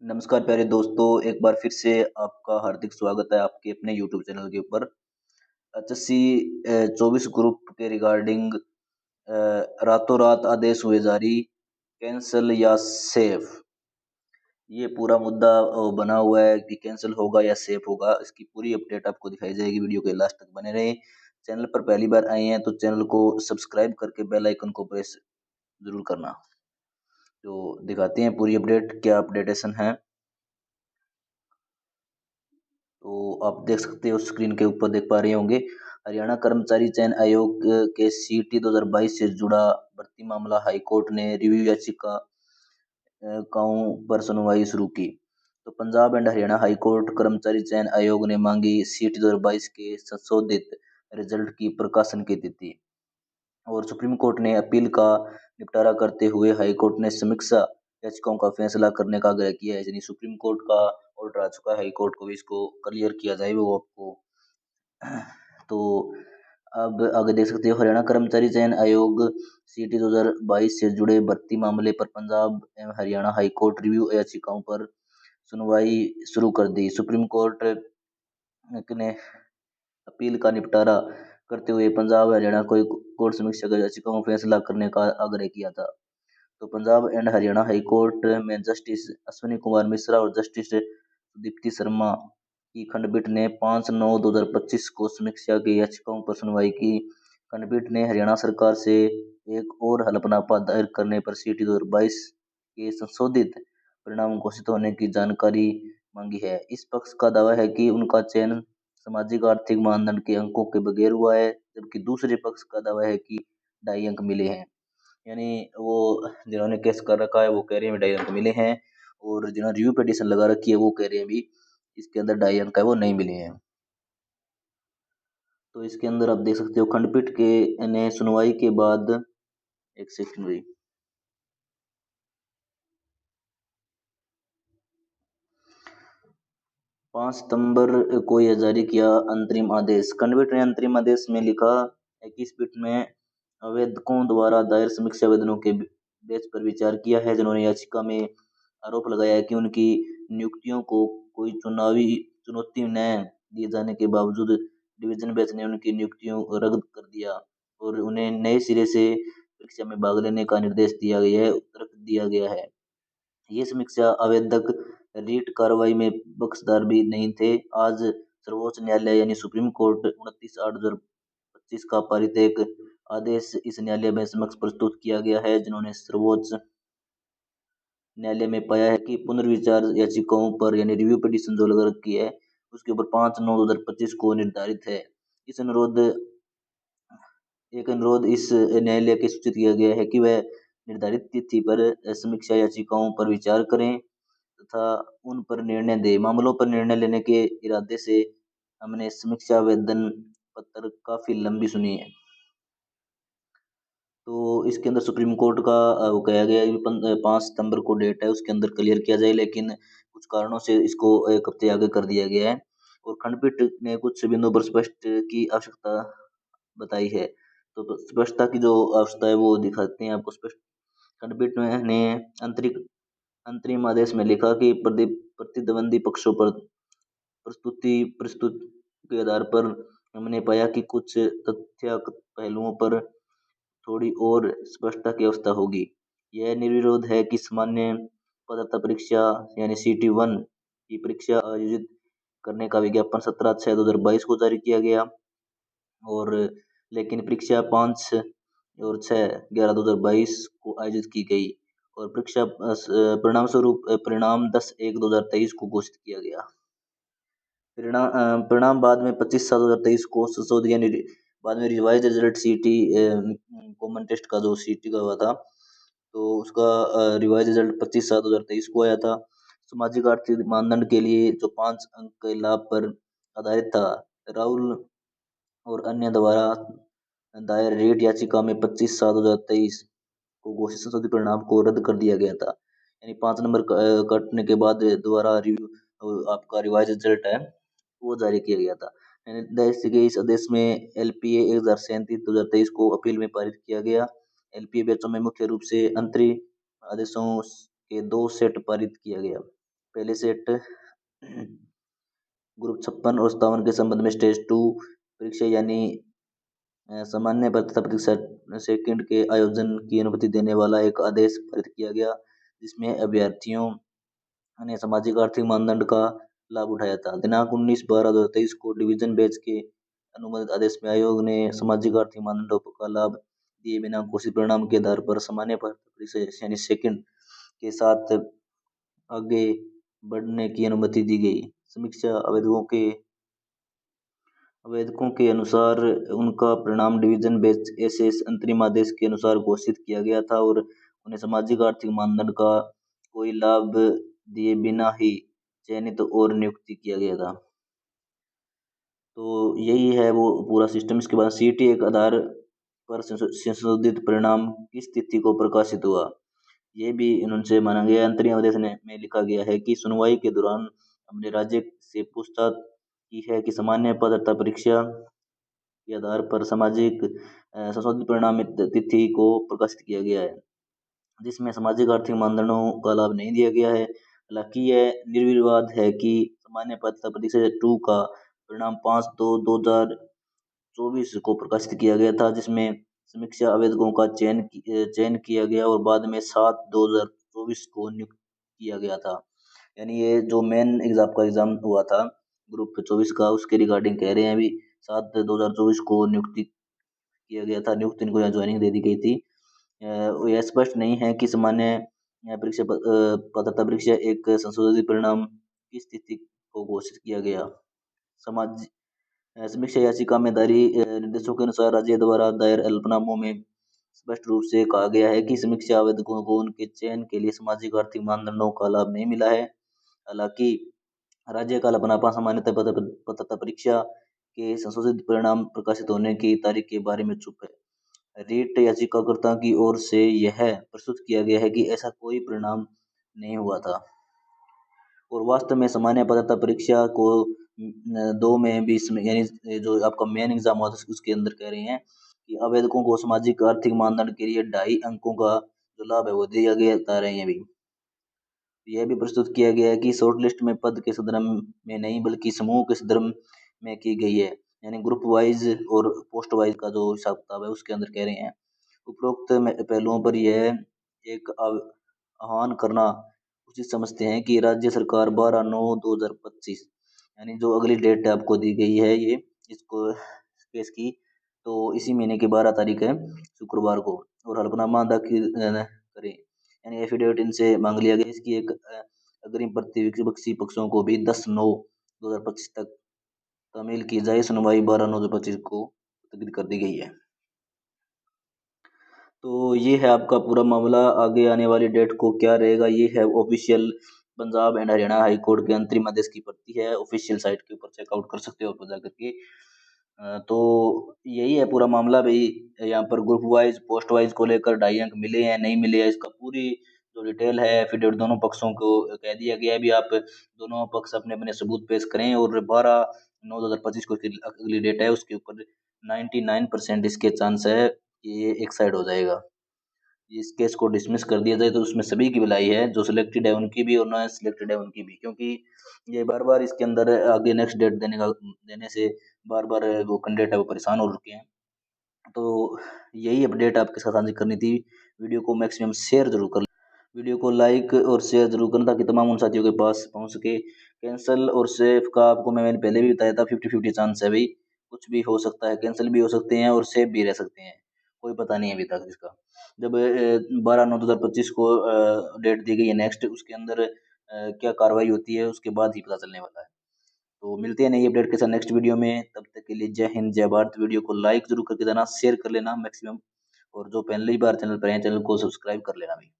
नमस्कार प्यारे दोस्तों, एक बार फिर से आपका हार्दिक स्वागत है आपके अपने यूट्यूब चैनल के ऊपर। एचएससी 24 ग्रुप के रिगार्डिंग रातों रात आदेश हुए जारी, कैंसल या सेफ। ये पूरा मुद्दा बना हुआ है कि कैंसिल होगा या सेफ होगा। इसकी पूरी अपडेट आपको दिखाई जाएगी, वीडियो के लास्ट तक बने रहें। चैनल पर पहली बार आए हैं तो चैनल को सब्सक्राइब करके बेल आइकन को प्रेस जरूर करना। तो दिखाते हैं पूरी अपडेट, क्या अपडेटेशन है। तो आप देख सकते हो, स्क्रीन के ऊपर देख पा रहे होंगे। हरियाणा कर्मचारी चयन आयोग के सीटी 2022 से जुड़ा भर्ती मामला हाईकोर्ट ने रिव्यू याचिका काओं पर सुनवाई शुरू की। तो पंजाब एंड हरियाणा हाईकोर्ट कर्मचारी चयन आयोग ने मांगी सीटी 2022 के संशोधित रिजल्ट की प्रकाशन की तिथि, और सुप्रीम कोर्ट ने अपील का निपटारा करते हुए हाईकोर्ट ने समीक्षा याचिकाओं का फैसला करने का आग्रह किया है। यानी सुप्रीम कोर्ट का ऑर्डर आ चुका है, हाईकोर्ट को भी इसको क्लियर किया जाए वो आपको। तो अब आगे देख सकते हो, हरियाणा कर्मचारी चयन आयोग सीटी 2022 से जुड़े भर्ती मामले पर पंजाब एवं हरियाणा हाईकोर्ट रिव्यू याचिकाओं पर सुनवाई शुरू कर दी। सुप्रीम कोर्ट ने अपील का निपटारा करते हुए पंजाब हरियाणा को कोर्ट समीक्षा याचिकाओं का फैसला करने का आग्रह किया था। तो Punjab and Haryana high court में जस्टिस अश्विनी कुमार मिश्रा और जस्टिस दीप्ति शर्मा की खंडपीठ ने 5/9/2025 को समीक्षा की याचिकाओं पर सुनवाई की। खंडपीठ ने हरियाणा सरकार से एक और हलफनामा दायर करने पर सीटी 2022 के संशोधित परिणाम घोषित होने की जानकारी मांगी है। इस पक्ष का दावा है कि उनका चयन सामाजिक आर्थिक मानदंड के अंकों के बगैर हुआ है, जबकि दूसरे पक्ष का दावा है कि 2.5 अंक मिले हैं। यानी वो जिन्होंने केस कर रखा है वो कह रहे हैं 2.5 अंक मिले हैं, और जिन्होंने रिव्यू पिटीशन लगा रखी है वो कह रहे हैं भी इसके अंदर 2.5 अंक है वो नहीं मिले हैं। तो इसके अंदर आप देख सकते हो, खंडपीठ के ने सुनवाई के बाद, एक सेकंड भाई, 5 सितंबर को यह जारी किया अंतरिम आदेश। खंडपीठ ने अंतरिम आदेश में लिखा है कि इस पीठ में आवेदकों द्वारा दायर समीक्षा आवेदनों के बेस पर विचार किया है, जिन्होंने याचिका में आरोप लगाया है कि उनकी नियुक्तियों को कोई चुनावी चुनौती न दिए जाने के बावजूद डिवीजन बेंच ने उनकी नियुक्तियों को रद्द कर दिया और उन्हें नए सिरे से परीक्षा में भाग लेने का निर्देश दिया गया है। ये समीक्षा आवेदक रीट कार्रवाई में पक्षधार भी नहीं थे। आज सर्वोच्च न्यायालय यानी सुप्रीम कोर्ट 29/8/2025 का पारित एक आदेश इस न्यायालय में समक्ष प्रस्तुत किया गया है, जिन्होंने सर्वोच्च न्यायालय में पाया है कि पुनर्विचार याचिकाओं पर यानी रिव्यू पिटीशन जो लगा रखी है उसके ऊपर 5/9/2025 को निर्धारित है। इस अनुरोध एक अनुरोध इस न्यायालय के सूचित किया गया है कि वह निर्धारित तिथि पर समीक्षा याचिकाओं पर विचार करें तथा उन पर निर्णय दे। मामलों पर निर्णय लेने के इरादे से हमने समीक्षा आवेदन पत्र काफी लंबी सुनी है। तो इसके अंदर सुप्रीम कोर्ट का वो कहा गया है कि 5 सितंबर को डेट है, उसके अंदर क्लियर किया जाए, लेकिन कुछ कारणों से इसको एक हफ्ते आगे कर दिया गया है। और खंडपीठ ने कुछ बिंदुओं पर स्पष्ट की आवश्यकता बताई है। तो स्पष्टता की जो आवश्यकता है वो दिखाते हैं आपको स्पष्ट। खंडपीठ ने अंतरिम आदेश में लिखा कि प्रतिद्वंदी पक्षों पर प्रस्तुत के आधार पर हमने पाया कि कुछ तथ्य पहलुओं पर थोड़ी और स्पष्टता की आवश्यकता होगी। यह निर्विरोध है कि सामान्य पात्रता परीक्षा यानी CT1 की परीक्षा आयोजित करने का विज्ञापन 17/6/2022 को जारी किया गया, और लेकिन परीक्षा 5 और 6/11/2022 को आयोजित की गई, और परीक्षा परिणाम स्वरूप परिणाम 10/1/2023 को घोषित किया गया। परिणाम बाद में 25/7/2023 को संशोधित यानी बाद में रिवाइज रिजल्ट सीटी कॉमन टेस्ट का जो सीटी का हुआ था तो उसका रिवाइज रिजल्ट 25/7/2023 को आया था। सामाजिक आर्थिक मानदंड के लिए जो 5 अंक के लाभ पर आधारित था, राहुल और अन्य द्वारा दायर रेट याचिका में 25/7/2023 को घोषित संशोधित परिणाम को रद्द कर दिया गया था। यानी 5 नंबर कटने के बाद दोबारा रिव्यू आपका रिवाइज रिजल्ट है वो जारी किया गया था। यानी के इस आदेश में LPA 1037/2023 को अपील में पारित किया गया। LPA बेंचों में मुख्य रूप से अंतरिम आदेशों के 2 सेट पारित किया गया। पहले सेट ग्रुप 56 और 57 के संबंध में स्टेज 2 परीक्षा यानी सामान्य पात्रता परीक्षा सेकंड के आयोजन की अनुमति देने वाला एक आदेश पारित किया गया, जिसमें अभ्यर्थियों ने सामाजिक आर्थिक मानदंड का लाभ उठाया था। दिनांक 19/12/2023 को डिवीजन बेंच के अनुमोदित आदेश में आयोग ने सामाजिक आर्थिक मानदंडों का लाभ दिए बिना घोषित परिणाम के आधार पर सामान्य परीक्षा यानी सेकंड के साथ आगे बढ़ने की अनुमति दी गई। समीक्षा आवेदकों के अनुसार उनका परिणाम डिवीजन बेंच एसएस अंतरिम आदेश के अनुसार घोषित किया गया था और उन्हें सामाजिक आर्थिक मानदंड का कोई लाभ दिए बिना ही चयनित और नियुक्ति किया गया था। तो यही है वो पूरा सिस्टम। इसके बाद सीटी एक आधार पर संशोधित परिणाम किस तिथि को प्रकाशित हुआ, ये भी इनसे माना गया। अंतरिम आदेश में लिखा गया है कि सुनवाई के दौरान हमने राज्य से पूछताछ की है कि सामान्य पात्रता परीक्षा के आधार पर सामाजिक संशोधित परिणाम तिथि को प्रकाशित किया गया है, जिसमें सामाजिक आर्थिक मानदंडों का लाभ नहीं दिया गया है। हालांकि यह निर्विवाद है कि सामान्य पात्रता परीक्षा 2 का परिणाम 5/2/2024 को प्रकाशित किया गया था, जिसमें समीक्षा आवेदकों का चयन किया गया और बाद में 7/2/2024 को नियुक्त किया गया था। यानी ये जो मेन एग्जाम हुआ था ग्रुप 24 का, उसके रिगार्डिंग कह रहे हैं अभी 7/2/2024 को नियुक्ति किया गया था, नियुक्त इनको यहाँ ज्वाइनिंग दे दी गई थी। यह स्पष्ट नहीं है कि सामान्य पात्रता परीक्षा एक संशोधित परिणाम किस तिथि को घोषित किया गया। समाज समीक्षा याचिका में जारी निर्देशों के अनुसार राज्य द्वारा दायर हलफनामों में स्पष्ट रूप से कहा गया है कि समीक्षा आवेदकों को उनके चयन के लिए सामाजिक आर्थिक मानदंडों का लाभ नहीं मिला है। हालांकि राज्य का हलफनामा सामान्यतः पात्रता परीक्षा के संशोधित परिणाम प्रकाशित होने की तारीख के बारे में चुप है। रीट याचिकाकर्ता की ओर से यह प्रस्तुत किया गया है कि ऐसा कोई परिणाम नहीं हुआ था और वास्तव में सामान्य पात्रता परीक्षा को 2 में भी यानी जो आपका मेन एग्जाम हुआ था उसके अंदर कह रहे हैं कि आवेदकों को सामाजिक आर्थिक मानदंड के लिए 2.5 अंकों का जो लाभ है वो दिया गया बता रहे हैं। भी यह भी प्रस्तुत किया गया है कि शॉर्ट लिस्ट में पद के संदर्भ में नहीं बल्कि समूह के संदर्भ में की गई है, यानी ग्रुप वाइज और पोस्ट वाइज का जो हिसाब किताब है उसके अंदर कह रहे हैं। उपरोक्त पहलुओं पर यह एक आह्वान करना उचित समझते हैं कि राज्य सरकार 12/9/2025 यानी जो अगली डेट आपको दी गई है ये इसको केस की, तो इसी महीने की 12 तारीख है शुक्रवार को, और हलफनामा दाखिल करें यानी एफिडेविट इनसे मांग लिया गया। इसकी एक अग्रिम प्रति विपक्षी पक्षों को भी 10/9/2025 तक तामील की जाए। सुनवाई 12/9/2025 को स्थगित कर दी गई है। तो ये है आपका पूरा मामला। आगे आने वाली डेट को क्या रहेगा ये है official Punjab and Haryana high court के अंतरिम आदेश की प्रति है, ऑफिशियल साइट के ऊपर चेकआउट कर सकते हो आप जा करके। तो यही है पूरा मामला भाई। यहाँ पर ग्रुप वाइज पोस्ट वाइज को लेकर 2.5 अंक मिले हैं नहीं मिले हैं, इसका पूरी जो डिटेल है एफिडेविट दोनों पक्षों को कह दिया गया है। भी आप दोनों पक्ष अपने अपने सबूत पेश करें और 12/9/2025 को अगली डेट है, उसके ऊपर 99% इसके चांस है कि ये एक साइड हो जाएगा। इस केस को डिसमिस कर दिया जाए तो उसमें सभी की भलाई है, जो सिलेक्टेड है उनकी भी और नॉन सिलेक्टेड है उनकी भी, क्योंकि ये बार बार इसके अंदर आगे नेक्स्ट डेट देने से बार बार वो कैंडिडेट है वो परेशान हो रखे हैं। तो यही अपडेट आपके साथ साझा करनी थी। वीडियो को मैक्सिमम शेयर जरूर कर, वीडियो को लाइक और शेयर जरूर करना ताकि तमाम उन साथियों के पास पहुंच सके। कैंसिल और सेव का आपको मैंने पहले भी बताया था 50-50 चांस है भाई, कुछ भी हो सकता है, कैंसिल भी हो सकते हैं और सेव भी रह सकते हैं, कोई पता नहीं है अभी तक इसका। जब 12/9/2025 को डेट दी गई है नेक्स्ट, उसके अंदर क्या कार्रवाई होती है उसके बाद ही पता चलने वाला है। तो मिलते हैं नई अपडेट के साथ नेक्स्ट वीडियो में, तब तक के लिए जय हिंद जय भारत। वीडियो को लाइक जरूर करके देना, शेयर कर लेना मैक्सिमम, और जो पहली बार चैनल पर हैं चैनल को सब्सक्राइब कर लेना भाई।